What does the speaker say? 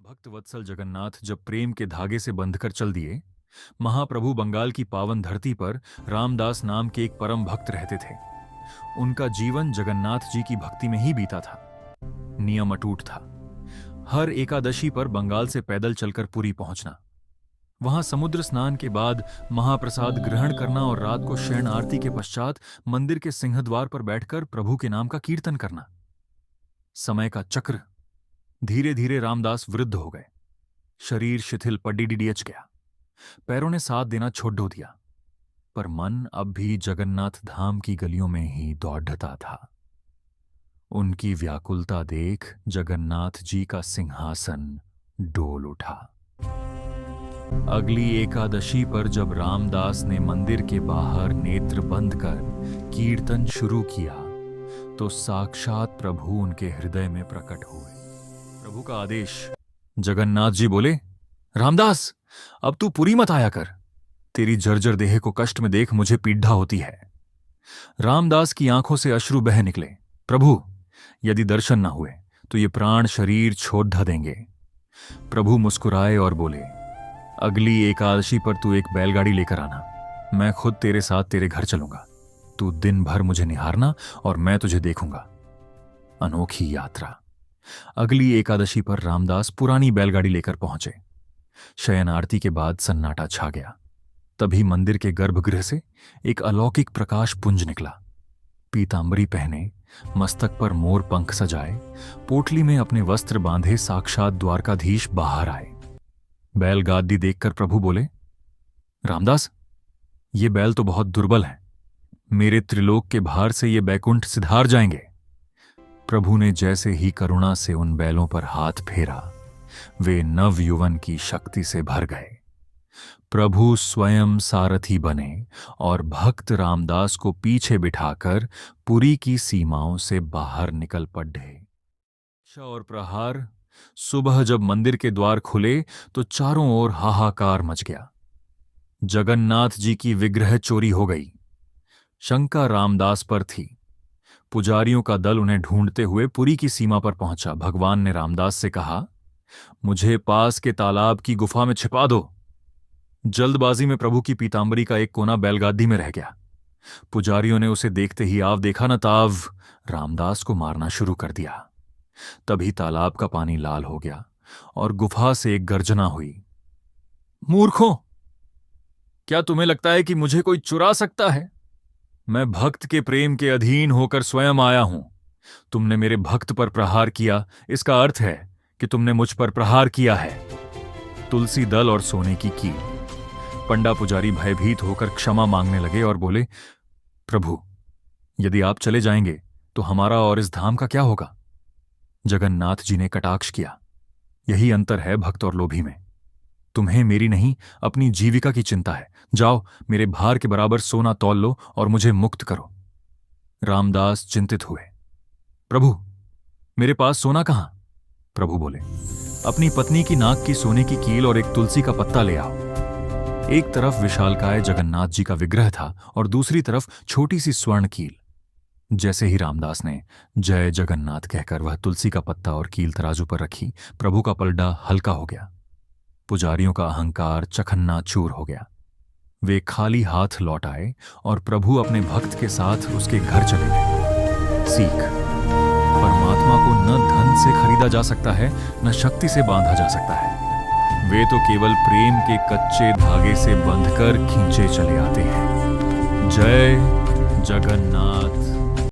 भक्त वत्सल जगन्नाथ जब प्रेम के धागे से बंधकर चल दिए, महाप्रभु बंगाल की पावन धरती पर रामदास नाम के एक परम भक्त रहते थे। उनका जीवन जगन्नाथ जी की भक्ति में ही बीता था। नियम अटूट था। हर एकादशी पर बंगाल से पैदल चलकर पुरी पहुंचना, वहां समुद्र स्नान के बाद महाप्रसाद ग्रहण करना और रात को शयन आरती के पश्चात मंदिर के सिंहद्वार पर बैठकर प्रभु के नाम का कीर्तन करना। समय का चक्र धीरे धीरे रामदास वृद्ध हो गए। शरीर शिथिल पड्डीडियच गया। पैरों ने साथ देना छोड़ दिया, पर मन अब भी जगन्नाथ धाम की गलियों में ही दौड़ता था। उनकी व्याकुलता देख जगन्नाथ जी का सिंहासन डोल उठा। अगली एकादशी पर जब रामदास ने मंदिर के बाहर नेत्र बंद कर कीर्तन शुरू किया तो साक्षात प्रभु उनके हृदय में प्रकट हुए। प्रभु का आदेश। जगन्नाथ जी बोले, रामदास, अब तू पुरी मत आया कर। तेरी जर्जर देह को कष्ट में देख मुझे पीड़ा होती है। रामदास की आंखों से अश्रु बह निकले। प्रभु, यदि दर्शन न हुए तो ये प्राण शरीर छोड़ ढा देंगे। प्रभु मुस्कुराए और बोले, अगली एकादशी पर तू एक बैलगाड़ी लेकर आना। मैं खुद तेरे साथ तेरे घर चलूंगा। तू दिन भर मुझे निहारना और मैं तुझे देखूंगा। अनोखी यात्रा। अगली एकादशी पर रामदास पुरानी बैलगाड़ी लेकर पहुंचे। शयन आरती के बाद सन्नाटा छा गया। तभी मंदिर के गर्भगृह से एक अलौकिक प्रकाश पुंज निकला। पीतांबरी पहने, मस्तक पर मोर पंख सजाए, पोटली में अपने वस्त्र बांधे साक्षात द्वारकाधीश बाहर आए। बैलगाड़ी देखकर प्रभु बोले, रामदास, ये बैल तो बहुत दुर्बल हैं। मेरे त्रिलोक के भार से ये बैकुंठ सिधार जाएंगे। प्रभु ने जैसे ही करुणा से उन बैलों पर हाथ फेरा, वे नव युवन की शक्ति से भर गए। प्रभु स्वयं सारथी बने और भक्त रामदास को पीछे बिठाकर पुरी की सीमाओं से बाहर निकल पड़े। और प्रहार सुबह जब मंदिर के द्वार खुले तो चारों ओर हाहाकार मच गया। जगन्नाथ जी की विग्रह चोरी हो गई। शंका रामदास पर थी। पुजारियों का दल उन्हें ढूंढते हुए पुरी की सीमा पर पहुंचा। भगवान ने रामदास से कहा, मुझे पास के तालाब की गुफा में छिपा दो। जल्दबाजी में प्रभु की पीतांबरी का एक कोना बैलगादी में रह गया। पुजारियों ने उसे देखते ही आव देखा न ताव रामदास को मारना शुरू कर दिया। तभी तालाब का पानी लाल हो गया और गुफा से एक गर्जना हुई, मूर्खों, क्या तुम्हें लगता है कि मुझे कोई चुरा सकता है? मैं भक्त के प्रेम के अधीन होकर स्वयं आया हूं। तुमने मेरे भक्त पर प्रहार किया, इसका अर्थ है कि तुमने मुझ पर प्रहार किया है। तुलसी दल और सोने की कील। पंडा पुजारी भयभीत होकर क्षमा मांगने लगे और बोले, प्रभु, यदि आप चले जाएंगे तो हमारा और इस धाम का क्या होगा? जगन्नाथ जी ने कटाक्ष किया, यही अंतर है भक्त और लोभी में। तुम्हें मेरी नहीं, अपनी जीविका की चिंता है। जाओ, मेरे भार के बराबर सोना तौल लो और मुझे मुक्त करो। रामदास चिंतित हुए। प्रभु, मेरे पास सोना कहां? प्रभु बोले, अपनी पत्नी की नाक की सोने की कील और एक तुलसी का पत्ता ले आओ। एक तरफ विशालकाय जगन्नाथ जी का विग्रह था और दूसरी तरफ छोटी सी स्वर्ण कील। जैसे ही रामदास ने जय जगन्नाथ कहकर वह तुलसी का पत्ता और कील तराजू पर रखी, प्रभु का पलड़ा हल्का हो गया। पुजारियों का अहंकार चखन्ना चूर हो गया। वे खाली हाथ लौट आए और प्रभु अपने भक्त के साथ उसके घर चले गए। सीख, परमात्मा को न धन से खरीदा जा सकता है, न शक्ति से बांधा जा सकता है। वे तो केवल प्रेम के कच्चे धागे से बंधकर खींचे चले आते हैं। जय जगन्नाथ।